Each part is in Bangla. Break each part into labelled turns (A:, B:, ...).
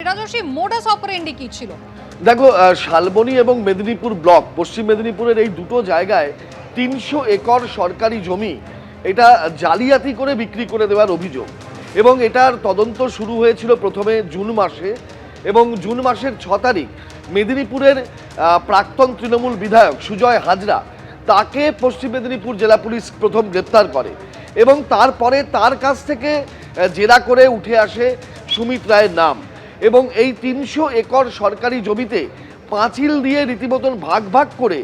A: রাজস্বী, মোডাস অপারেন্ডি কি ছিল?
B: দেখো, শালবনী এবং মেদিনীপুর ব্লক, পশ্চিম মেদিনীপুরের এই দুটো জায়গায় ৩০০ একর সরকারি জমি এটা জালিয়াতি করে বিক্রি করে দেওয়ার অভিযোগ, এবং এটার তদন্ত শুরু হয়েছিল প্রথমে জুন মাসে, এবং জুন মাসের ৬ তারিখ মেদিনীপুরের প্রাক্তন তৃণমূল বিধায়ক সুজয় হাজরা, তাকে পশ্চিম মেদিনীপুর জেলা পুলিশ প্রথম গ্রেপ্তার করে, এবং তারপরে তার কাছ থেকে জেরা করে উঠে আসে সুমিত রায়ের নাম, এবং এই ৩০০ একর সরকারি জমিতে পাঁচিল দিয়ে রীতিমতন ভাগ ভাগ করে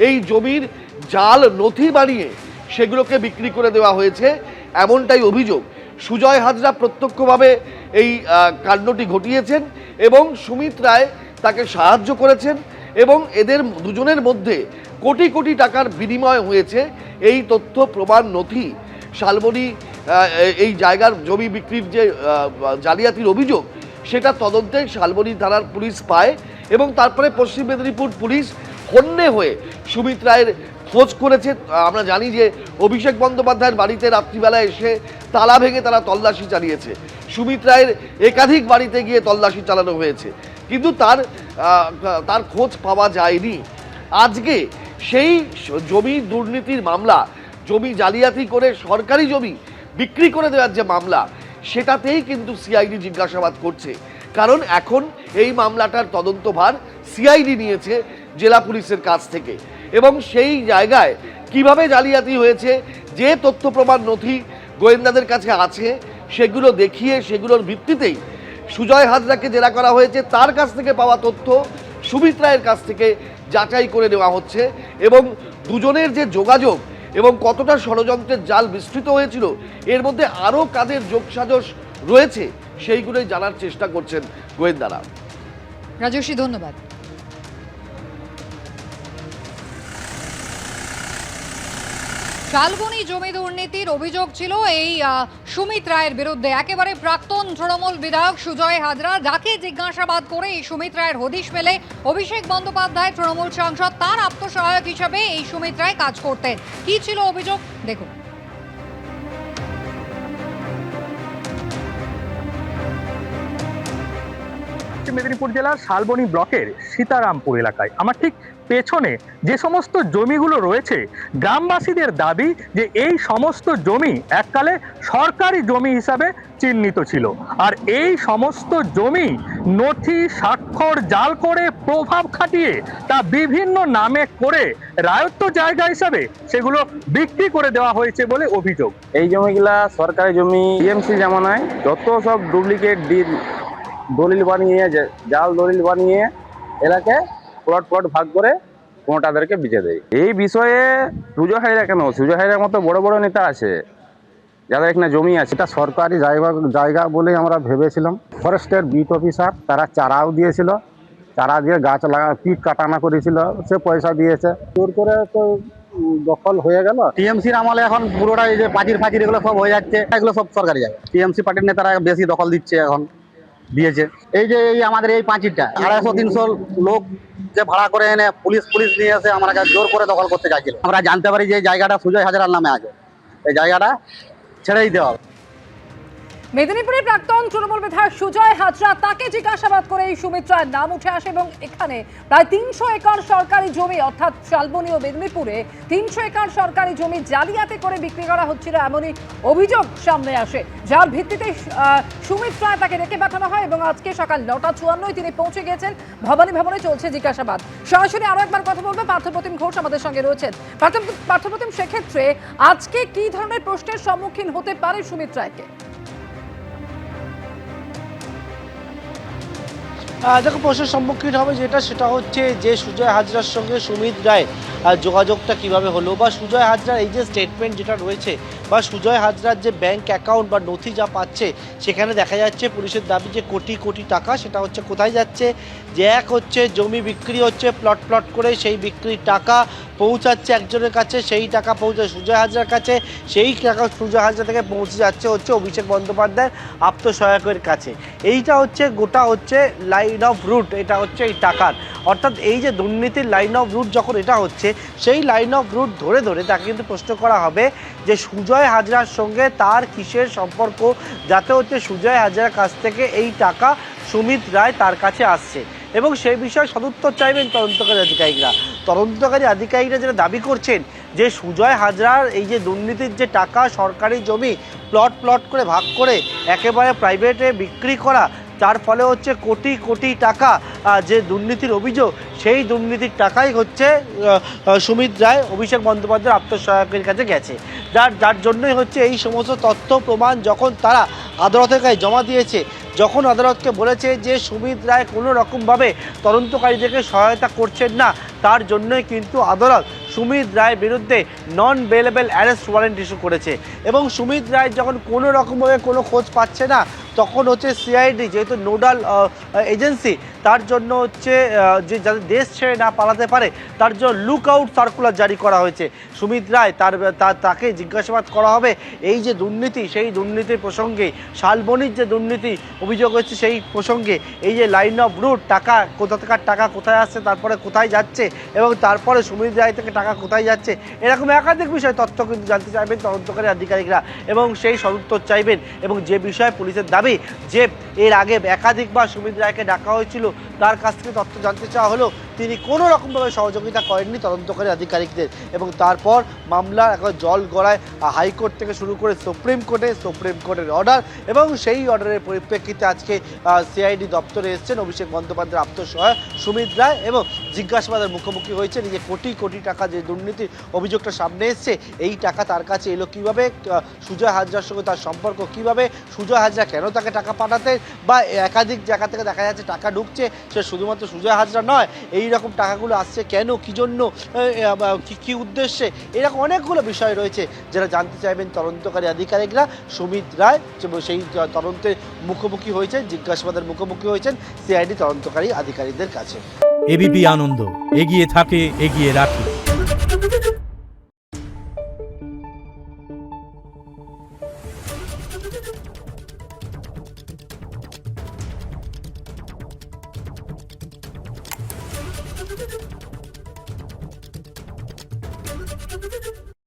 B: এই জমির জাল নথি বানিয়ে সেগুলোকে বিক্রি করে দেওয়া হয়েছে, এমনটাই অভিযোগ। সুজয় হাজরা প্রত্যক্ষভাবে এই কাণ্ডটি ঘটিয়েছেন এবং সুমিত রায় তাকে সাহায্য করেছেন, এবং এদের দুজনের মধ্যে কোটি কোটি টাকার বিনিময় হয়েছে। এই তথ্য প্রমাণ নথি শালবনী এই জায়গার জমি বিক্রির যে জালিয়াতির অভিযোগ, সেটা তদন্তে শালবনী থানার পুলিশ পায়, এবং তারপরে পশ্চিম মেদিনীপুর পুলিশ হন্যে হয়ে সুমিত রায়ের খোঁজ করেছে। আমরা জানি যে অভিষেক বন্দ্যোপাধ্যায়ের বাড়িতে রাত্রিবেলায় এসে তালা ভেঙে তারা তল্লাশি চালিয়েছে, সুমিত রায়ের একাধিক বাড়িতে গিয়ে তল্লাশি চালানো হয়েছে, কিন্তু তার খোঁজ পাওয়া যায়নি। আজকে সেই জমি দুর্নীতির মামলা, জমি জালিয়াতি করে সরকারি জমি বিক্রি করে দেওয়ার যে মামলা, সেটাতেই কিন্তু সিআইডি জিজ্ঞাসাবাদ করছে, কারণ এখন এই মামলাটার তদন্তভার সিআইডি নিয়েছে জেলা পুলিশের কাছ থেকে, এবং সেই জায়গায় কিভাবে জালিয়াতি হয়েছে, যে তথ্য প্রমাণ নথি গোয়েন্দাদের কাছে আছে, সেগুলো দেখিয়ে সেগুলোর ভিত্তিতেই সুজয় হাজরাকে জেরা করা হয়েছে। তার কাছ থেকে পাওয়া তথ্য সুমিত রায়ের কাছ থেকে যাচাই করে নেওয়া হচ্ছে, এবং দুজনের যে যোগাযোগ এবং কতটা ষড়যন্ত্রের জাল বিস্তৃত হয়েছিল, এর মধ্যে আরও কাদের যোগসাজশ রয়েছে, সেইগুলোই জানার চেষ্টা করছেন গোয়েন্দারা।
A: রাজস্বী, ধন্যবাদ। শালবনী জমি দুর্নীতির অভিযোগ ছিল এই সুমিত রায়ের বিরুদ্ধে। একেবারে প্রাক্তন তৃণমূল বিধায়ক সুজয় হাজরা, যাকে জিজ্ঞাসাবাদ করে এই সুমিত রায়ের হদিশ মেলে অভিষেক বন্দ্যোপাধ্যায় তৃণমূল সাংসদ, তার আত্মসহায়ক হিসাবে এই সুমিত রায় কাজ করতেন। কি ছিল অভিযোগ দেখুন।
C: মেদিনীপুর জেলার শালবনী ব্লকের সীতারামপুর এলাকায় আমার ঠিক পেছনে যে সমস্ত জমিগুলো রয়েছে, গ্রামবাসীদের দাবি যে এই সমস্ত জমি এককালে সরকারি জমি হিসাবে চিহ্নিত ছিল, আর এই সমস্ত জমি নথি স্বাক্ষর জাল করে প্রভাব খাটিয়ে তা বিভিন্ন নামে করে রায়ত্ব জায়গা হিসাবে সেগুলো বিক্রি করে দেওয়া হয়েছে বলে অভিযোগ।
D: এই জমিগুলা সরকারি জমি, টিএমসি জামানায় যত সব ডুপ্লিকেট দলিল বানিয়ে, জাল দলিল বানিয়ে এলাকায় প্লট ভাগ করে কোনোটাদেরকে বেচে দেয়। এই বিষয়ে সুজয় হাজরা কেন, সুজয় হাজরার মতো বড় বড় নেতা আছে যাদের এখানে জমি আছে, এটা সরকারি জায়গা বলেই আমরা ভেবেছিলাম। ফরেস্টের বিট অফিসার তারা চারাও দিয়েছিল, চারা দিয়ে গাছ পিট কাটানা করেছিল, সে পয়সা দিয়েছে, জোর করে তো দখল হয়ে গেল।
E: টিএমসির আমলে এখন পুরোটাই যে পাচির এগুলো সব হয়ে যাচ্ছে, এগুলো সব সরকারি জায়গা। টিএমসি পার্টির নেতারা বেশি দখল দিচ্ছে, এখন দিয়েছে। এই যে এই আমাদের এই পাঁচিরটা 250-300 লোক যে ভাড়া করে এনে পুলিশ নিয়ে এসে আমরা জোর করে দখল করতে চাইছিল। আমরা জানতে পারি যে এই জায়গাটা সুজয় হাজরার নামে আছে, এই জায়গাটা ছেড়েই দেওয়া হবে।
A: মেদিনীপুরের প্রাক্তন তৃণমূল বিধায়ক সুজয় হাজরা, তাকে জিজ্ঞাসাবাদ করে এই সুমিত রায়ের নাম উঠে আসে, এবং এখানে প্রায় ৩০০ একর সরকারি জমি, অর্থাৎ শালবনী ও মেদিনীপুরে ৩০০ একর সরকারি জমি জালিয়াতি করে বিক্রি করা হচ্ছিল, এমনই অভিযোগ সামনে আসে, যার ভিত্তিতে সুমিত রায় তাকে ডেকে পাঠানো হয়, এবং আজকে সকাল ৯:৫৪ তিনি পৌঁছে গেছেন ভবানী ভবনে। চলছে জিজ্ঞাসাবাদ। সরাসরি আরো একবার কথা বলবে পার্থপ্রতিম ঘোষ আমাদের সঙ্গে রয়েছেন। পার্থপ্রতিম, সেক্ষেত্রে আজকে কি ধরনের প্রশ্নের সম্মুখীন হতে পারে সুমিত রায়কে?
F: দেখো, প্রশ্নের সম্মুখীন হবে সেটা হচ্ছে যে সুজয় হাজরার সঙ্গে সুমিত রায়ের যোগাযোগটা কিভাবে হলো, বা সুজয় হাজরার এই যে স্টেটমেন্ট যেটা রয়েছে, বা সুজয় হাজরার যে ব্যাংক অ্যাকাউন্ট বা নথি যা পাচ্ছে, সেখানে দেখা যাচ্ছে পুলিশের দাবি যে কোটি কোটি টাকা, সেটা হচ্ছে কোথায় যাচ্ছে, যে এক হচ্ছে জমি বিক্রি হচ্ছে প্লট করে, সেই বিক্রির টাকা পৌঁছাচ্ছে একজনের কাছে, সেই টাকা পৌঁছাচ্ছে সুজয় হাজরার কাছে, সেই টাকা সুজয় হাজরা থেকে পৌঁছে যাচ্ছে হচ্ছে অভিষেক বন্দ্যোপাধ্যায়ের আত্মসহায়কের কাছে। এইটা হচ্ছে গোটা হচ্ছে লাইন অফ রুট, এটা হচ্ছে এই টাকার, অর্থাৎ এই যে দুর্নীতির লাইন অফ রুট যখন এটা হচ্ছে, সেই লাইন অফ রুট ধরে তাকে কিন্তু প্রশ্ন করা হবে যে সুজয় হাজরার সঙ্গে তার কিসের সম্পর্ক, যাতে হচ্ছে সুজয় হাজরার কাছ থেকে এই টাকা সুমিত রায় তার কাছে আসছে এবং সেই বিষয়ে সদুত্তর চাইবেন তদন্তকারী আধিকারিকরা যেটা দাবি করছেন যে সুজয় হাজরার এই যে দুর্নীতির যে টাকা, সরকারি জমি প্লট করে ভাগ করে একেবারে প্রাইভেটে বিক্রি করা, যার ফলে হচ্ছে কোটি কোটি টাকা যে দুর্নীতির অভিযোগ, সেই দুর্নীতির টাকাই হচ্ছে সুমিত রায় অভিষেক বন্দ্যোপাধ্যায়ের আত্মসহায়কের কাছে গেছে, যার জন্যই হচ্ছে এই সমস্ত তথ্য প্রমাণ যখন তারা আদালতের কাছে জমা দিয়েছে, যখন আদালতকে বলেছে যে সুমিত রায় কোনো রকমভাবে তদন্তকারীদেরকে সহায়তা করছেন না, তার জন্যই কিন্তু আদালত সুমিত রায়ের বিরুদ্ধে নন বেলেবল অ্যারেস্ট ওয়ারেন্ট ইস্যু করেছে। এবং সুমিত রায় যখন কোনো রকমভাবে কোনো খোঁজ পাচ্ছে না, তখন হচ্ছে সিআইডি যেহেতু নোডাল এজেন্সি, তার জন্য হচ্ছে যে যাতে দেশ ছেড়ে না পালাতে পারে তার জন্য লুক আউট সার্কুলার জারি করা হয়েছে। সুমিত রায় তাকে জিজ্ঞাসাবাদ করা হবে এই যে দুর্নীতি, সেই দুর্নীতির প্রসঙ্গে, শালবনির যে দুর্নীতি অভিযোগ হচ্ছে সেই প্রসঙ্গে, এই যে লাইন অফ রুট, টাকা কোথাকার টাকা কোথায় আসছে, তারপরে কোথায় যাচ্ছে, এবং তারপরে সুমিত রায় থেকে টাকা কোথায় যাচ্ছে, এরকম একাধিক বিষয় তথ্য কিন্তু জানতে চাইবেন তদন্তকারী আধিকারিকরা এবং সেই সদুত্তর চাইবেন। এবং যে বিষয়ে পুলিশের দাবি যে এর আগে একাধিকবার সুমিত রায়কে ডাকা হয়েছিল, তার কাছ থেকে তথ্য জানতে চাওয়া হলো, তিনি কোনো রকমভাবে সহযোগিতা করেননি তদন্তকারী আধিকারিকদের। এবং তারপর মামলার এখন জল গড়ায় হাইকোর্ট থেকে শুরু করে সুপ্রিম কোর্টের অর্ডার, এবং সেই অর্ডারের পরিপ্রেক্ষিতে আজকে সিআইডি দপ্তরে এসেছেন অভিষেক বন্দ্যোপাধ্যায়ের আত্মসহায়ক সুমিত রায় এবং জিজ্ঞাসাবাদের মুখোমুখি হয়েছে। এই যে কোটি কোটি টাকা যে দুর্নীতির অভিযোগটা সামনে এসছে, এই টাকা তার কাছে এলো কীভাবে, সুজয় হাজরার সঙ্গে তার সম্পর্ক কীভাবে, সুজয় হাজরা কেন তাকে টাকা পাঠাতেন, বা একাধিক জায়গা থেকে দেখা যাচ্ছে টাকা ঢুকছে, সে শুধুমাত্র সুজয় হাজরা নয়, এই রকম টাকাগুলো আসছে কেন, কী জন্য, কী উদ্দেশ্যে, এরকম অনেকগুলো বিষয় রয়েছে যারা জানতে চাইবেন তদন্তকারী আধিকারিকরা। সুমিত রায় সেই তদন্তের মুখোমুখি হয়েছেন, জিজ্ঞাসাবাদের মুখোমুখি হয়েছেন সিআইডি তদন্তকারী আধিকারিকদের কাছে।
G: এবিপি আনন্দ, এগিয়ে থাকে, এগিয়ে রাখে।